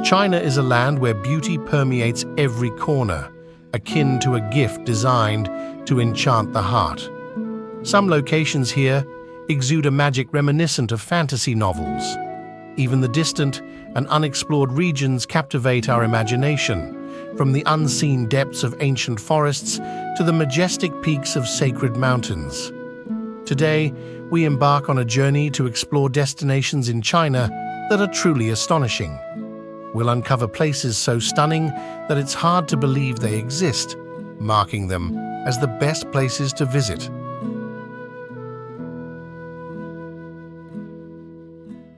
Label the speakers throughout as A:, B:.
A: China is a land where beauty permeates every corner, akin to a gift designed to enchant the heart. Some locations here exude a magic reminiscent of fantasy novels. Even the distant and unexplored regions captivate our imagination, from the unseen depths of ancient forests to the majestic peaks of sacred mountains. Today, we embark on a journey to explore destinations in China that are truly astonishing. We'll uncover places so stunning that it's hard to believe they exist, marking them as the best places to visit.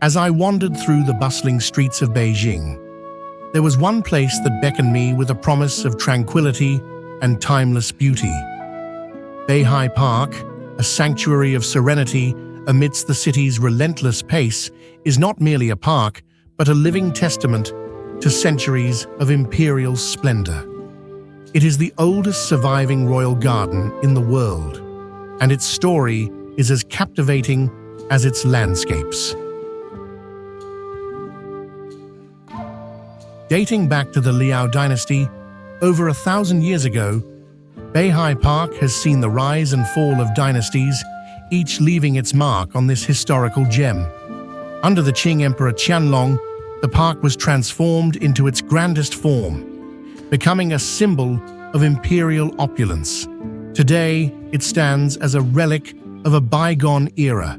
A: As I wandered through the bustling streets of Beijing, there was one place that beckoned me with a promise of tranquility and timeless beauty. BEIHAI Park, a sanctuary of serenity amidst the city's relentless pace, is not merely a park, but a living testament to centuries of imperial splendor. It is the oldest surviving royal garden in the world, and its story is as captivating as its landscapes. Dating back to the Liao dynasty, over 1,000 years ago, BEIHAI Park has seen the rise and fall of dynasties, each leaving its mark on this historical gem. Under the Qing Emperor Qianlong, the park was transformed into its grandest form, becoming a symbol of imperial opulence. Today, it stands as a relic of a bygone era,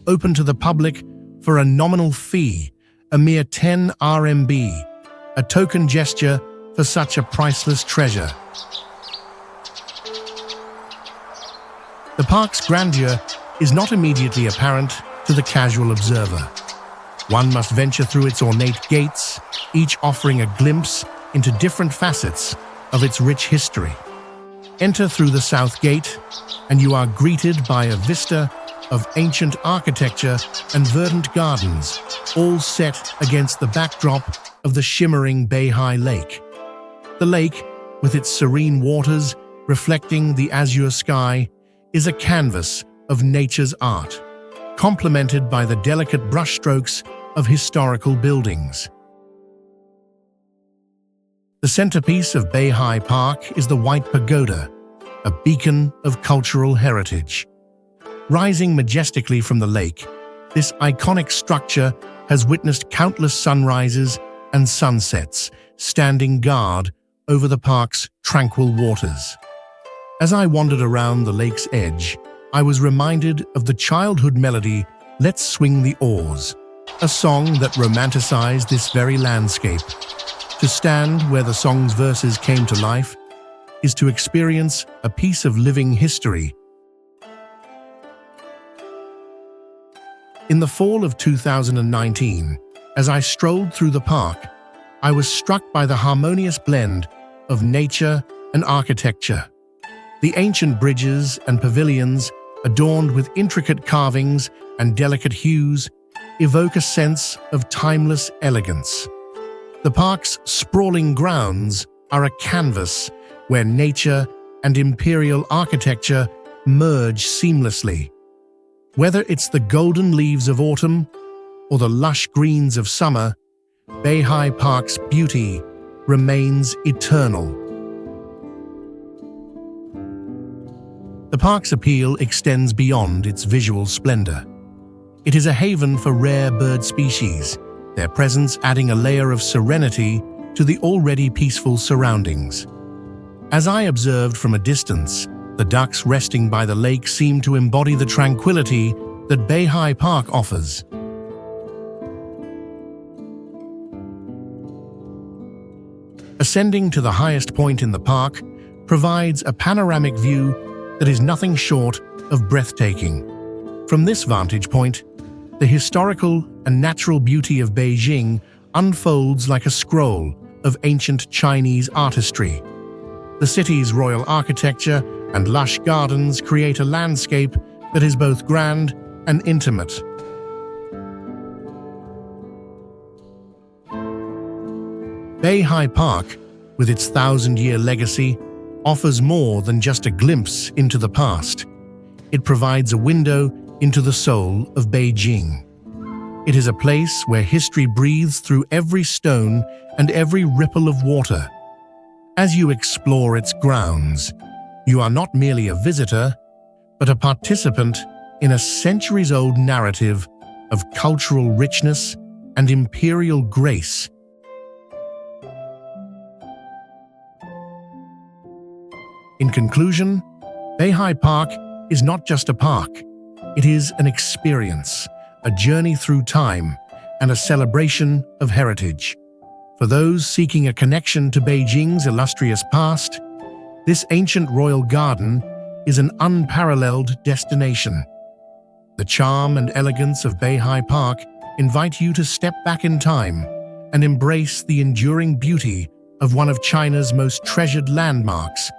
A: open to the public for a nominal fee, a mere 10 RMB, a token gesture for such a priceless treasure. The park's grandeur is not immediately apparent to the casual observer. One must venture through its ornate gates, each offering a glimpse into different facets of its rich history. Enter through the south gate, and you are greeted by a vista of ancient architecture and verdant gardens, all set against the backdrop of the shimmering BEIHAI Lake. The lake, with its serene waters reflecting the azure sky, is a canvas of nature's art, complemented by the delicate brushstrokes of historical buildings. The centerpiece of BEIHAI Park is the White Pagoda, a beacon of cultural heritage. Rising majestically from the lake, this iconic structure has witnessed countless sunrises and sunsets, standing guard over the park's tranquil waters. As I wandered around the lake's edge, I was reminded of the childhood melody "Let's Swing the Oars," a song that romanticized this very landscape. To stand where the song's verses came to life is to experience a piece of living history. In the fall of 2019, as I strolled through the park, I was struck by the harmonious blend of nature and architecture. The ancient bridges and pavilions, adorned with intricate carvings and delicate hues, evoke a sense of timeless elegance. The park's sprawling grounds are a canvas where nature and imperial architecture merge seamlessly. Whether it's the golden leaves of autumn or the lush greens of summer, BEIHAI Park's beauty remains eternal. The park's appeal extends beyond its visual splendor. It is a haven for rare bird species, their presence adding a layer of serenity to the already peaceful surroundings. As I observed from a distance, the ducks resting by the lake seemed to embody the tranquility that BEIHAI Park offers. Ascending to the highest point in the park provides a panoramic view that is nothing short of breathtaking. From this vantage point, the historical and natural beauty of Beijing unfolds like a scroll of ancient Chinese artistry. The city's royal architecture and lush gardens create a landscape that is both grand and intimate. BEIHAI Park, with its 1,000-year legacy, offers more than just a glimpse into the past. It provides a window into the soul of Beijing. It is a place where history breathes through every stone and every ripple of water. As you explore its grounds, you are not merely a visitor, but a participant in a centuries-old narrative of cultural richness and imperial grace. In conclusion, BEIHAI Park is not just a park. It is an experience, a journey through time, and a celebration of heritage. For those seeking a connection to Beijing's illustrious past, this ancient royal garden is an unparalleled destination. The charm and elegance of BEIHAI Park invite you to step back in time and embrace the enduring beauty of one of China's most treasured landmarks.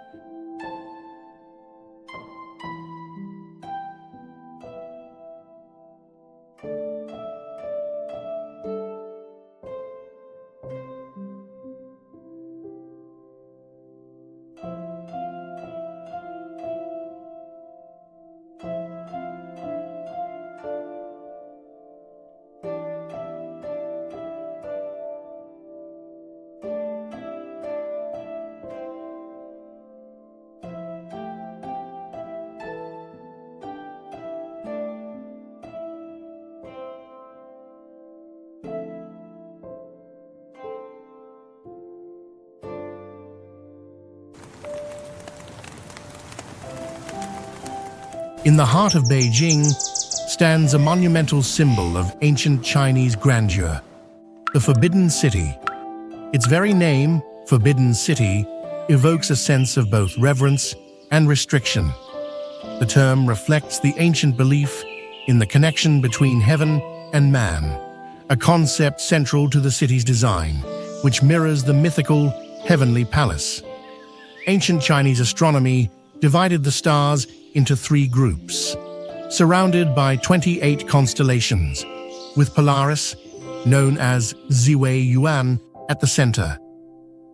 A: In the heart of Beijing stands a monumental symbol of ancient Chinese grandeur, the Forbidden City. Its very name, Forbidden City, evokes a sense of both reverence and restriction. The term reflects the ancient belief in the connection between heaven and man, a concept central to the city's design, which mirrors the mythical heavenly palace. Ancient Chinese astronomy divided the stars into 3 groups, surrounded by 28 constellations, with Polaris, known as Ziwei Yuan, at the center.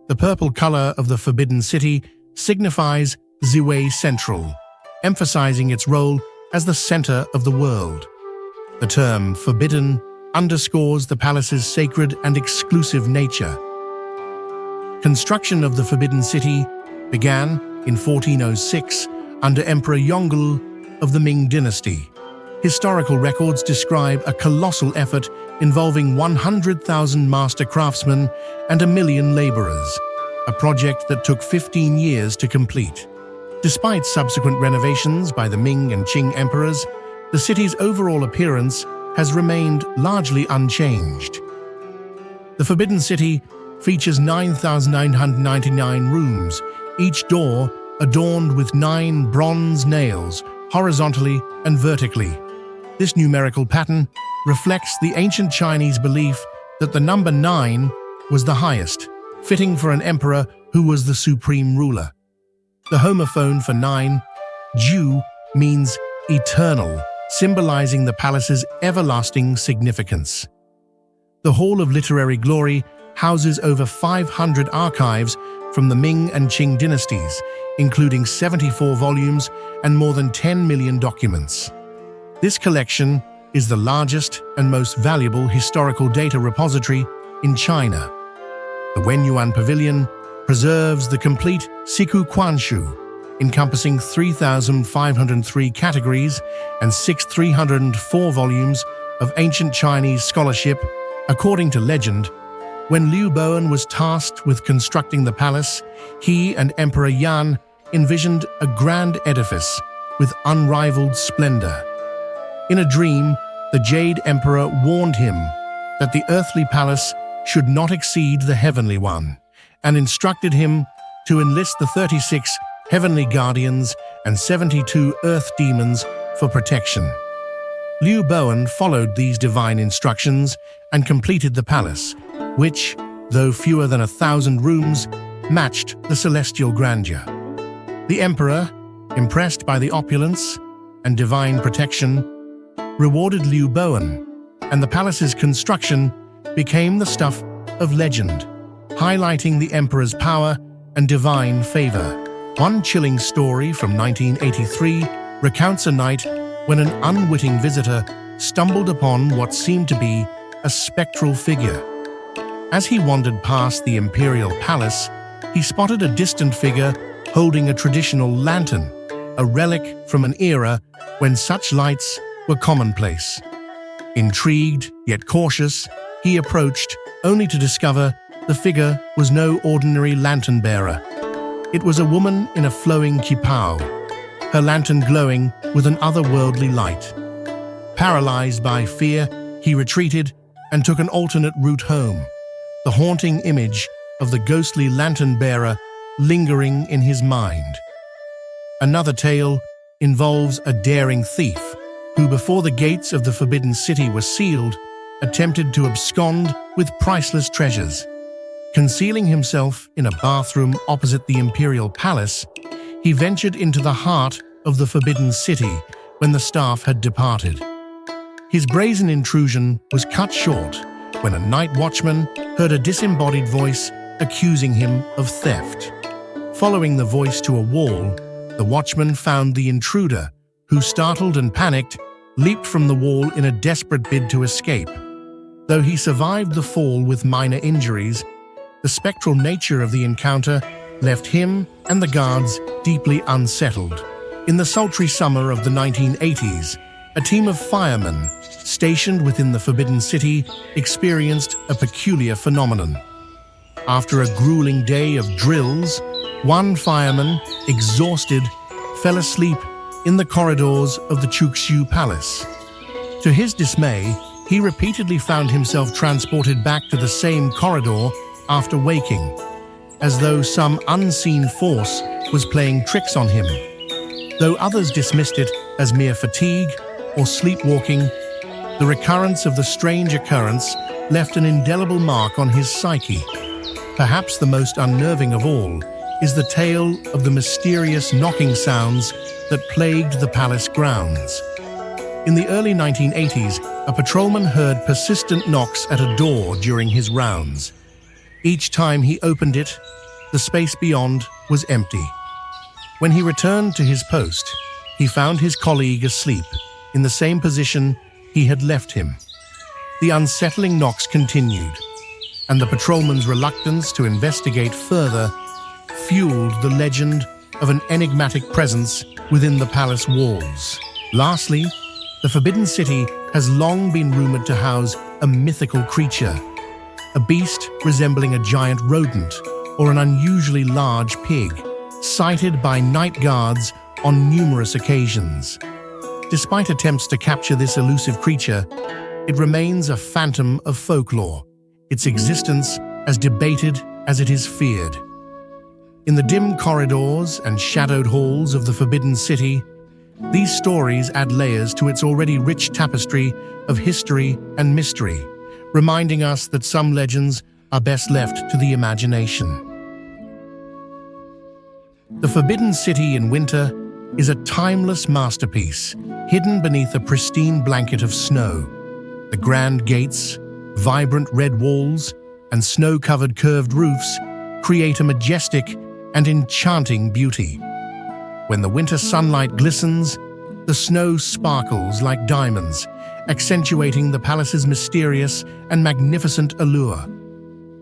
A: The purple color of the Forbidden City signifies Ziwei Central, emphasizing its role as the center of the world. The term forbidden underscores the palace's sacred and exclusive nature. Construction of the Forbidden City began in 1406 under Emperor Yongle of the Ming Dynasty. Historical records describe a colossal effort involving 100,000 master craftsmen and 1 million laborers, a project that took 15 years to complete. Despite subsequent renovations by the Ming and Qing emperors, the city's overall appearance has remained largely unchanged. The Forbidden City features 9,999 rooms, each door adorned with 9 bronze nails, horizontally and vertically. This numerical pattern reflects the ancient Chinese belief that the number 9 was the highest, fitting for an emperor who was the supreme ruler. The homophone for 9, Ju, means eternal, symbolizing the palace's everlasting significance. The Hall of Literary Glory houses over 500 archives from the Ming and Qing dynasties, including 74 volumes and more than 10 million documents. This collection is the largest and most valuable historical data repository in China. The Wenyuan Pavilion preserves the complete Siku Quanshu, encompassing 3,503 categories and 304 volumes of ancient Chinese scholarship. According to legend, when Liu Bowen was tasked with constructing the palace, he and Emperor Yan envisioned a grand edifice with unrivaled splendor. In a dream, the Jade Emperor warned him that the earthly palace should not exceed the heavenly one, and instructed him to enlist the 36 heavenly guardians and 72 earth demons for protection. Liu Bowen followed these divine instructions and completed the palace, which, though fewer than 1,000 rooms, matched the celestial grandeur. The emperor, impressed by the opulence and divine protection, rewarded Liu Bowen, and the palace's construction became the stuff of legend, highlighting the emperor's power and divine favor. One chilling story from 1983 recounts a night when an unwitting visitor stumbled upon what seemed to be a spectral figure. As he wandered past the imperial palace, he spotted a distant figure holding a traditional lantern, a relic from an era when such lights were commonplace. Intrigued, yet cautious, he approached, only to discover the figure was no ordinary lantern bearer. It was a woman in a flowing kipao, her lantern glowing with an otherworldly light. Paralyzed by fear, he retreated and took an alternate route home, the haunting image of the ghostly lantern bearer lingering in his mind. Another tale involves a daring thief who, before the gates of the Forbidden City were sealed, attempted to abscond with priceless treasures. Concealing himself in a bathroom opposite the imperial palace, he ventured into the heart of the Forbidden City when the staff had departed. His brazen intrusion was cut short when a night watchman heard a disembodied voice accusing him of theft. Following the voice to a wall, the watchman found the intruder, who, startled and panicked, leaped from the wall in a desperate bid to escape. Though he survived the fall with minor injuries, the spectral nature of the encounter left him and the guards deeply unsettled. In the sultry summer of the 1980s, a team of firemen stationed within the Forbidden City experienced a peculiar phenomenon. After a grueling day of drills, one fireman, exhausted, fell asleep in the corridors of the Chukxu Palace. To his dismay, he repeatedly found himself transported back to the same corridor after waking, as though some unseen force was playing tricks on him. Though others dismissed it as mere fatigue or sleepwalking, the recurrence of the strange occurrence left an indelible mark on his psyche. Perhaps the most unnerving of all is the tale of the mysterious knocking sounds that plagued the palace grounds. In the early 1980s, a patrolman heard persistent knocks at a door during his rounds. Each time he opened it, the space beyond was empty. When he returned to his post, he found his colleague asleep in the same position he had left him. The unsettling knocks continued, and the patrolman's reluctance to investigate further fueled the legend of an enigmatic presence within the palace walls. Lastly, the Forbidden City has long been rumored to house a mythical creature, a beast resembling a giant rodent or an unusually large pig, sighted by night guards on numerous occasions. Despite attempts to capture this elusive creature, it remains a phantom of folklore, its existence as debated as it is feared. In the dim corridors and shadowed halls of the Forbidden City, these stories add layers to its already rich tapestry of history and mystery, reminding us that some legends are best left to the imagination. The Forbidden City in winter is a timeless masterpiece, hidden beneath a pristine blanket of snow. The grand gates, vibrant red walls, and snow-covered curved roofs create a majestic and enchanting beauty. When the winter sunlight glistens, the snow sparkles like diamonds, accentuating the palace's mysterious and magnificent allure.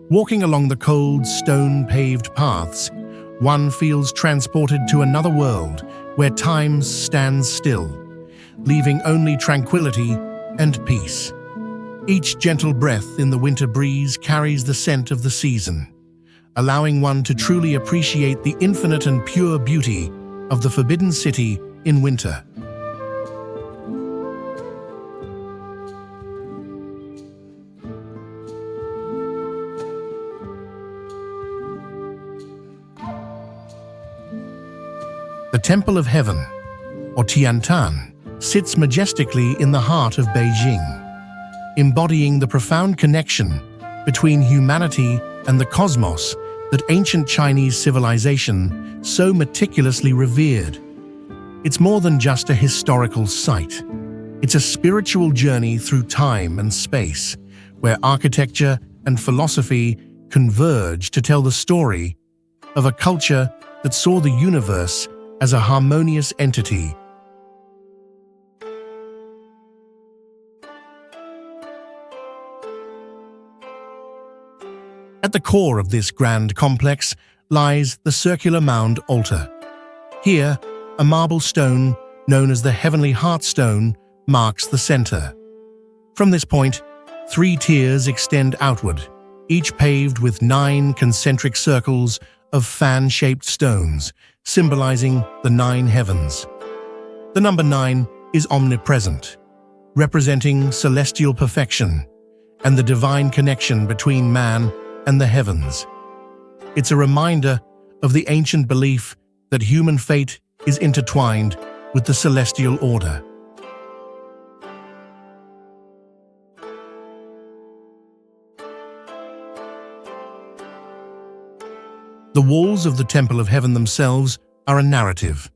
A: Walking along the cold, stone-paved paths, one feels transported to another world where time stands still, leaving only tranquility and peace. Each gentle breath in the winter breeze carries the scent of the season, allowing one to truly appreciate the infinite and pure beauty of the Forbidden City in winter. The Temple of Heaven, or Tiantan, sits majestically in the heart of Beijing, embodying the profound connection between humanity and the cosmos that ancient Chinese civilization so meticulously revered. It's more than just a historical site. It's a spiritual journey through time and space, where architecture and philosophy converge to tell the story of a culture that saw the universe as a harmonious entity. At the core of this grand complex lies the circular mound altar. Here, a marble stone known as the Heavenly Heart Stone marks the center. From this point, 3 tiers extend outward, each paved with 9 concentric circles of fan-shaped stones, symbolizing the 9 heavens. The number 9 is omnipresent, representing celestial perfection and the divine connection between man and the heavens. It's a reminder of the ancient belief that human fate is intertwined with the celestial order. The walls of the Temple of Heaven themselves are a narrative.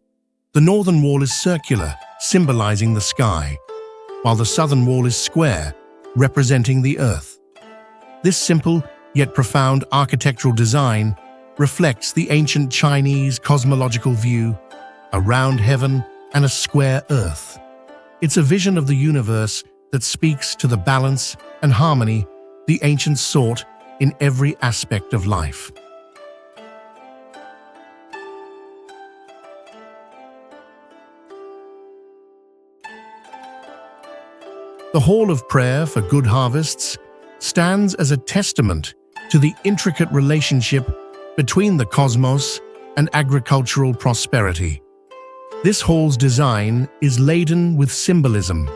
A: The northern wall is circular, symbolizing the sky, while the southern wall is square, representing the earth. This simple yet profound architectural design reflects the ancient Chinese cosmological view: a round heaven and a square earth. It's a vision of the universe that speaks to the balance and harmony the ancients sought in every aspect of life. The Hall of Prayer for Good Harvests stands as a testament to the intricate relationship between the cosmos and agricultural prosperity. This hall's design is laden with symbolism.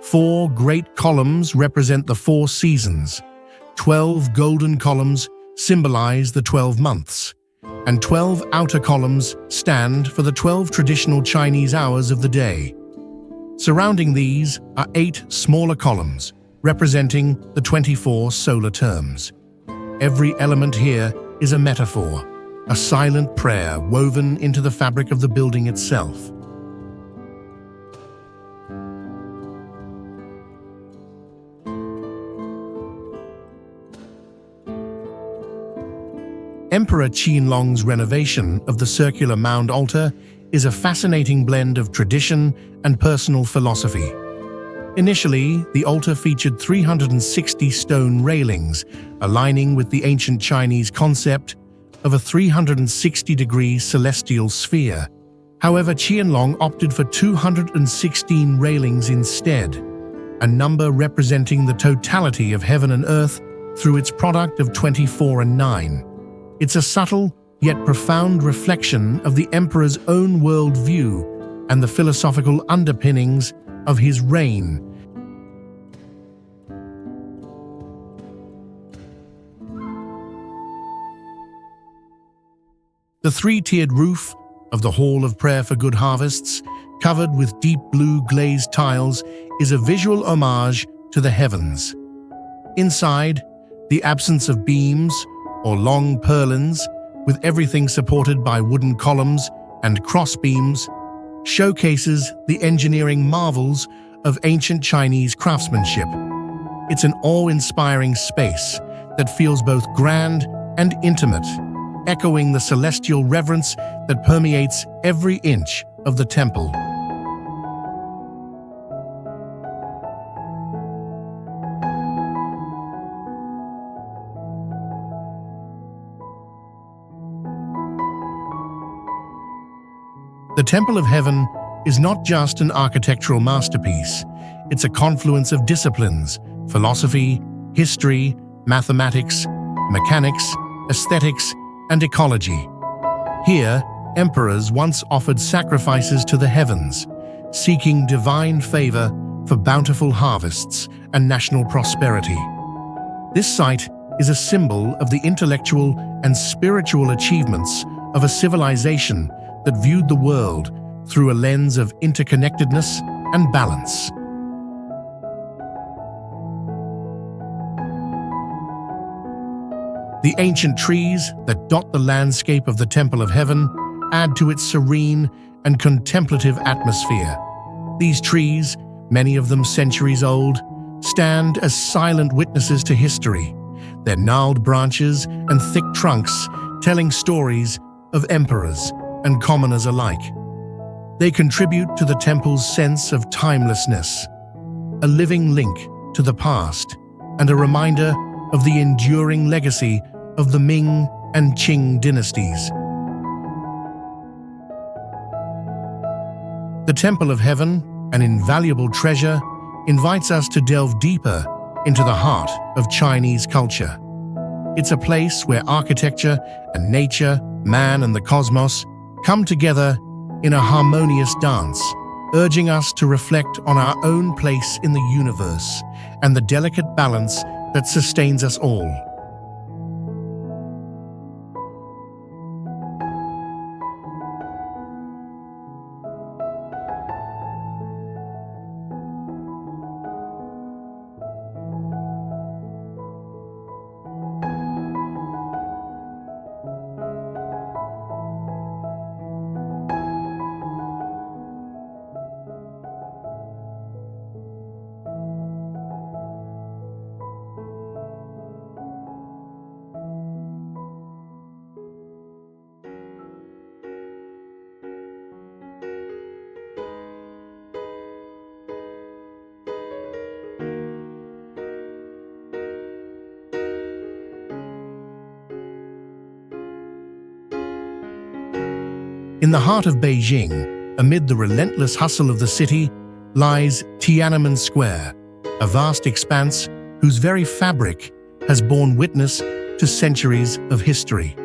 A: 4 great columns represent the 4 seasons, 12 golden columns symbolize the 12 months, and 12 outer columns stand for the 12 traditional Chinese hours of the day. Surrounding these are 8 smaller columns, representing the 24 solar terms. Every element here is a metaphor, a silent prayer woven into the fabric of the building itself. Emperor Qianlong's renovation of the circular mound altar is a fascinating blend of tradition and personal philosophy. Initially, the altar featured 360 stone railings, aligning with the ancient Chinese concept of a 360-degree celestial sphere. However, Qianlong opted for 216 railings instead, a number representing the totality of heaven and earth through its product of 24 and 9. It's a subtle yet profound reflection of the emperor's own worldview and the philosophical underpinnings of his reign. The 3-tiered roof of the Hall of Prayer for Good Harvests, covered with deep blue glazed tiles, is a visual homage to the heavens. Inside, the absence of beams or long purlins, with everything supported by wooden columns and crossbeams, showcases the engineering marvels of ancient Chinese craftsmanship. It's an awe-inspiring space that feels both grand and intimate, echoing the celestial reverence that permeates every inch of the temple. The Temple of Heaven is not just an architectural masterpiece, it's a confluence of disciplines: philosophy, history, mathematics, mechanics, aesthetics, and ecology. Here, emperors once offered sacrifices to the heavens, seeking divine favor for bountiful harvests and national prosperity. This site is a symbol of the intellectual and spiritual achievements of a civilization that viewed the world through a lens of interconnectedness and balance. The ancient trees that dot the landscape of the Temple of Heaven add to its serene and contemplative atmosphere. These trees, many of them centuries old, stand as silent witnesses to history, their gnarled branches and thick trunks telling stories of emperors and commoners alike. They contribute to the temple's sense of timelessness, a living link to the past and a reminder of the enduring legacy of the Ming and Qing dynasties. The Temple of Heaven, an invaluable treasure, invites us to delve deeper into the heart of Chinese culture. It's a place where architecture and nature, man and the cosmos, come together in a harmonious dance, urging us to reflect on our own place in the universe and the delicate balance that sustains us all. In the heart of Beijing, amid the relentless hustle of the city, lies Tiananmen Square, a vast expanse whose very fabric has borne witness to centuries of history.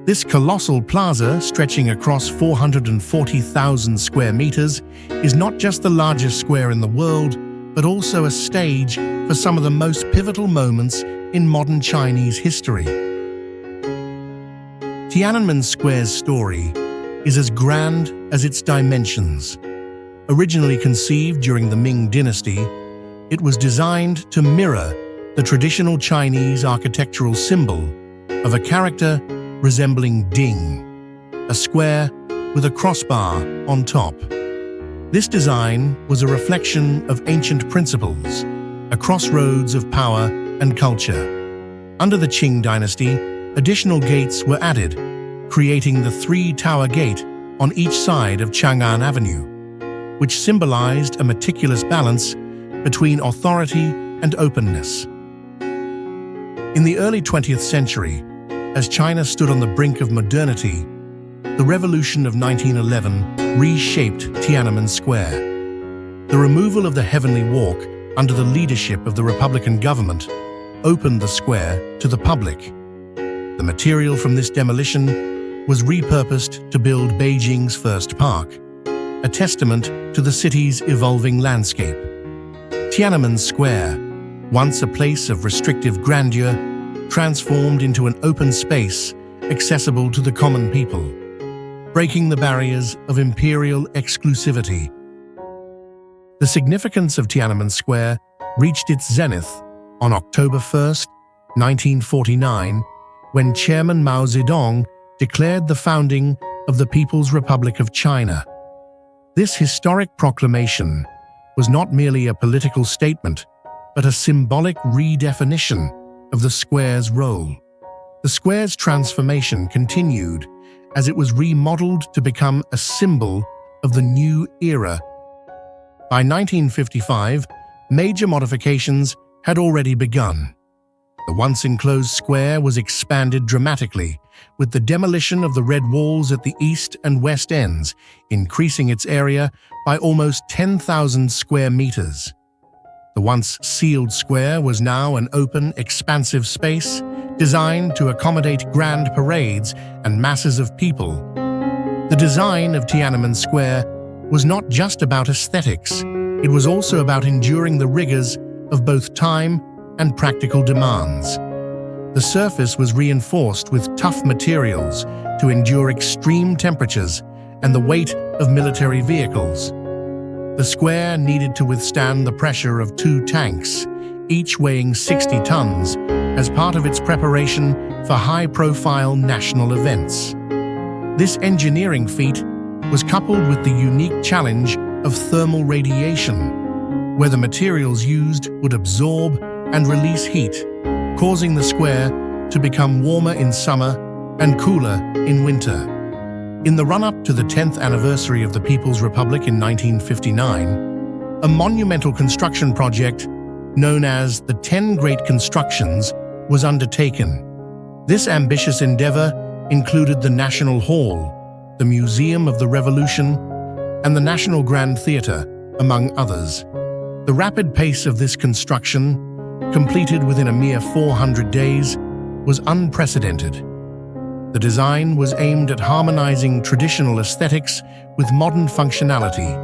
A: This colossal plaza, stretching across 440,000 square meters, is not just the largest square in the world, but also a stage for some of the most pivotal moments in modern Chinese history. Tiananmen Square's story is as grand as its dimensions. Originally conceived during the Ming dynasty, it was designed to mirror the traditional Chinese architectural symbol of a character resembling Ding, a square with a crossbar on top. This design was a reflection of ancient principles, a crossroads of power and culture. Under the Qing dynasty, additional gates were added, creating the three-tower gate on each side of Chang'an Avenue, which symbolized a meticulous balance between authority and openness. In the early 20th century, as China stood on the brink of modernity, the revolution of 1911 reshaped Tiananmen Square. The removal of the Heavenly Walk under the leadership of the Republican government opened the square to the public. The material from this demolition was repurposed to build Beijing's first park, a testament to the city's evolving landscape. Tiananmen Square, once a place of restrictive grandeur, transformed into an open space accessible to the common people, breaking the barriers of imperial exclusivity. The significance of Tiananmen Square reached its zenith on October 1, 1949, when Chairman Mao Zedong declared the founding of the People's Republic of China. This historic proclamation was not merely a political statement, but a symbolic redefinition of the square's role. The square's transformation continued as it was remodeled to become a symbol of the new era. By 1955, major modifications had already begun. The once enclosed square was expanded dramatically, with the demolition of the red walls at the east and west ends, increasing its area by almost 10,000 square meters. The once sealed square was now an open, expansive space designed to accommodate grand parades and masses of people. The design of Tiananmen Square was not just about aesthetics, it was also about enduring the rigors of both time and practical demands. The surface was reinforced with tough materials to endure extreme temperatures and the weight of military vehicles. The square needed to withstand the pressure of 2 tanks, each weighing 60 tons, as part of its preparation for high-profile national events. This engineering feat was coupled with the unique challenge of thermal radiation, where the materials used would absorb and release heat, causing the square to become warmer in summer and cooler in winter. In the run-up to the 10th anniversary of the People's Republic in 1959, a monumental construction project known as the 10 Great Constructions was undertaken. This ambitious endeavor included the National Hall, the Museum of the Revolution, and the National Grand Theatre, among others. The rapid pace of this construction, completed within a mere 400 days, was unprecedented. The design was aimed at harmonizing traditional aesthetics with modern functionality,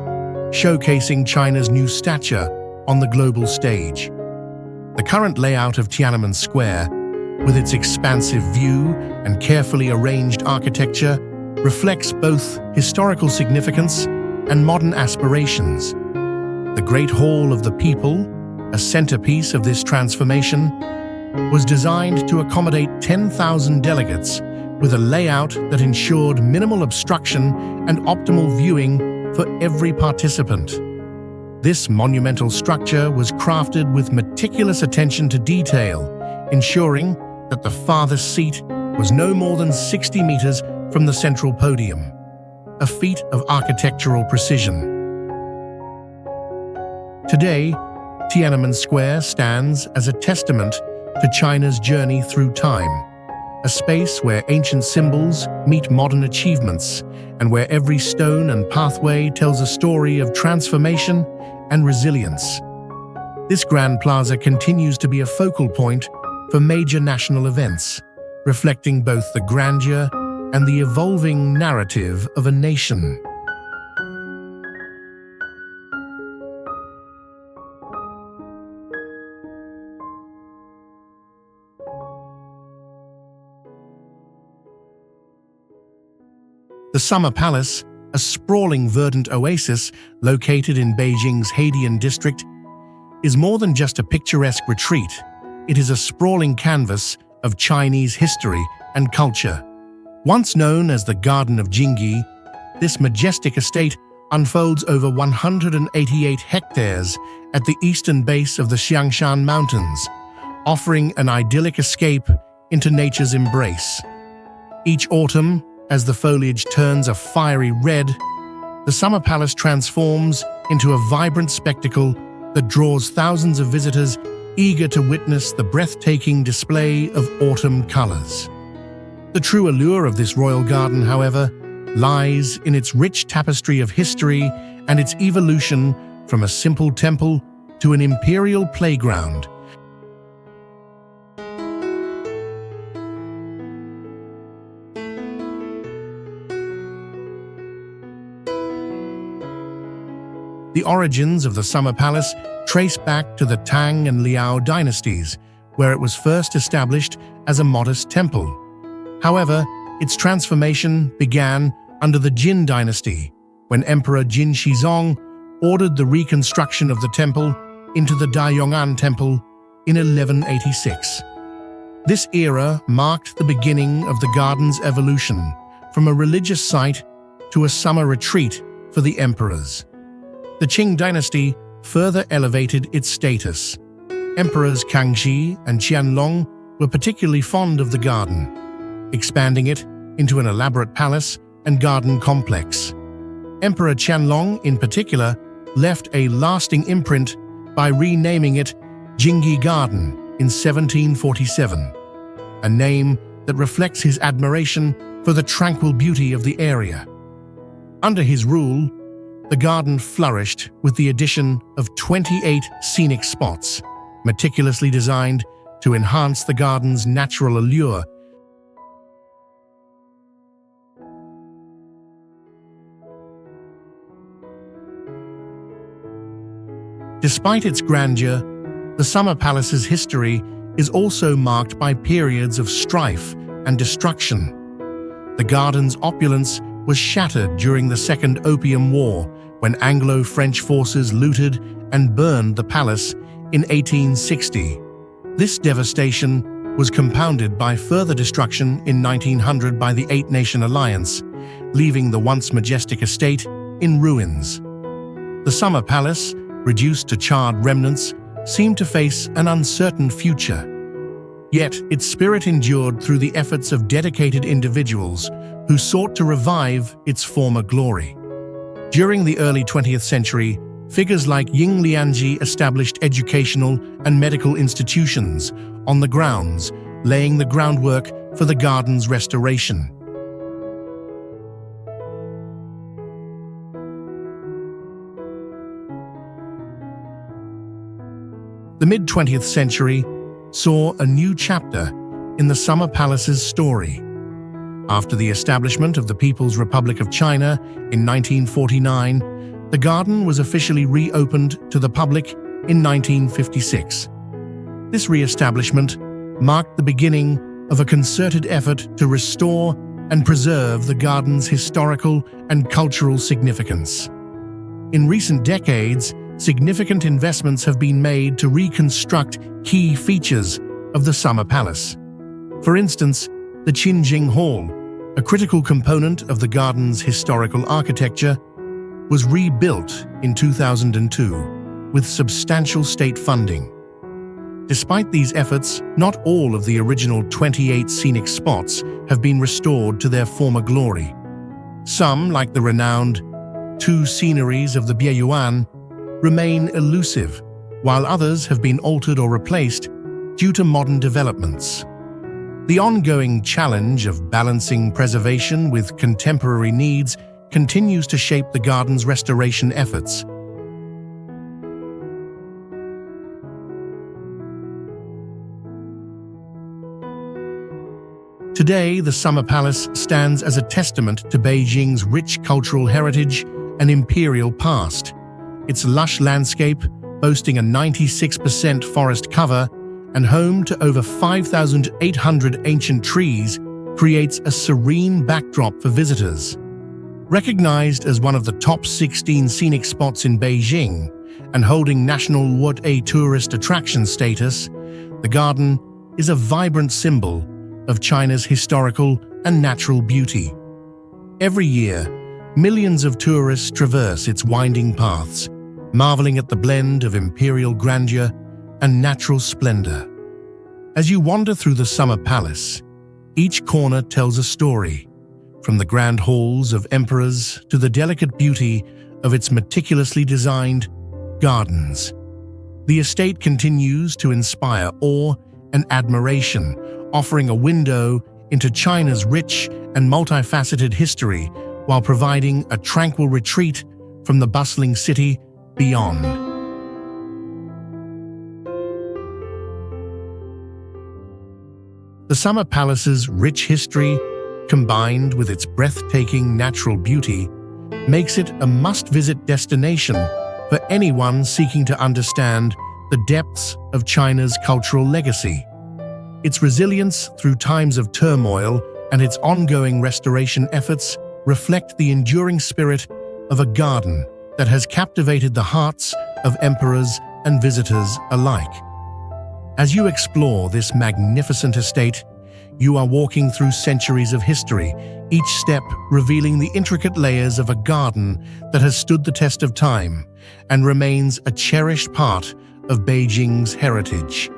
A: showcasing China's new stature on the global stage. The current layout of Tiananmen Square, with its expansive view and carefully arranged architecture, reflects both historical significance and modern aspirations. The Great Hall of the People, a centerpiece of this transformation, was designed to accommodate 10,000 delegates with a layout that ensured minimal obstruction and optimal viewing for every participant. This monumental structure was crafted with meticulous attention to detail, ensuring that the farthest seat was no more than 60 meters from the central podium, a feat of architectural precision. Today, Tiananmen Square stands as a testament to China's journey through time, a space where ancient symbols meet modern achievements and where every stone and pathway tells a story of transformation and resilience. This grand plaza continues to be a focal point for major national events, reflecting both the grandeur and the evolving narrative of a nation. The Summer Palace, a sprawling verdant oasis located in Beijing's Haidian district, is more than just a picturesque retreat. It is a sprawling canvas of Chinese history and culture. Once known as the Garden of Jingyi, this majestic estate unfolds over 188 hectares at the eastern base of the XIANGSHAN Mountains, offering an idyllic escape into nature's embrace. Each autumn, as the foliage turns a fiery red, the Summer Palace transforms into a vibrant spectacle that draws thousands of visitors eager to witness the breathtaking display of autumn colors. The true allure of this royal garden, however, lies in its rich tapestry of history and its evolution from a simple temple to an imperial playground. The origins of the Summer Palace trace back to the Tang and Liao dynasties, where it was first established as a modest temple. However, its transformation began under the Jin dynasty, when Emperor Jin Shizong ordered the reconstruction of the temple into the Dayong'an Temple in 1186. This era marked the beginning of the garden's evolution from a religious site to a summer retreat for the emperors. The Qing dynasty further elevated its status. Emperors Kangxi and Qianlong were particularly fond of the garden, expanding it into an elaborate palace and garden complex. Emperor Qianlong, in particular, left a lasting imprint by renaming it Jingyi Garden in 1747, a name that reflects his admiration for the tranquil beauty of the area. Under his rule, the garden flourished with the addition of 28 scenic spots, meticulously designed to enhance the garden's natural allure. Despite its grandeur, the Summer Palace's history is also marked by periods of strife and destruction. The garden's opulence was shattered during the Second Opium War, when Anglo-French forces looted and burned the palace in 1860. This devastation was compounded by further destruction in 1900 by the Eight-Nation Alliance, leaving the once majestic estate in ruins. The Summer Palace, reduced to charred remnants, seemed to face an uncertain future. Yet its spirit endured through the efforts of dedicated individuals who sought to revive its former glory. During the early 20th century, figures like Ying Lianji established educational and medical institutions on the grounds, laying the groundwork for the garden's restoration. The mid-20th century saw a new chapter in the Summer Palace's story. After the establishment of the People's Republic of China in 1949, the garden was officially reopened to the public in 1956. This re-establishment marked the beginning of a concerted effort to restore and preserve the garden's historical and cultural significance. In recent decades, significant investments have been made to reconstruct key features of the Summer Palace. For instance, the Qingjing Hall, a critical component of the garden's historical architecture, was rebuilt in 2002 with substantial state funding. Despite these efforts, not all of the original 28 scenic spots have been restored to their former glory. Some, like the renowned two sceneries of the BEIHAI, remain elusive, while others have been altered or replaced due to modern developments. The ongoing challenge of balancing preservation with contemporary needs continues to shape the garden's restoration efforts. Today, the Summer Palace stands as a testament to Beijing's rich cultural heritage and imperial past. Its lush landscape, boasting a 96% forest cover and home to over 5,800 ancient trees, creates a serene backdrop for visitors. Recognized as one of the top 16 scenic spots in Beijing and holding National World Tourist Attraction status, the garden is a vibrant symbol of China's historical and natural beauty. Every year, millions of tourists traverse its winding paths, marveling at the blend of imperial grandeur and natural splendor. As you wander through the Summer Palace, each corner tells a story, from the grand halls of emperors to the delicate beauty of its meticulously designed gardens. The estate continues to inspire awe and admiration, offering a window into China's rich and multifaceted history while providing a tranquil retreat from the bustling city beyond. The Summer Palace's rich history, combined with its breathtaking natural beauty, makes it a must-visit destination for anyone seeking to understand the depths of China's cultural legacy. Its resilience through times of turmoil and its ongoing restoration efforts reflect the enduring spirit of a garden that has captivated the hearts of emperors and visitors alike. As you explore this magnificent estate, you are walking through centuries of history, each step revealing the intricate layers of a garden that has stood the test of time and remains a cherished part of Beijing's heritage.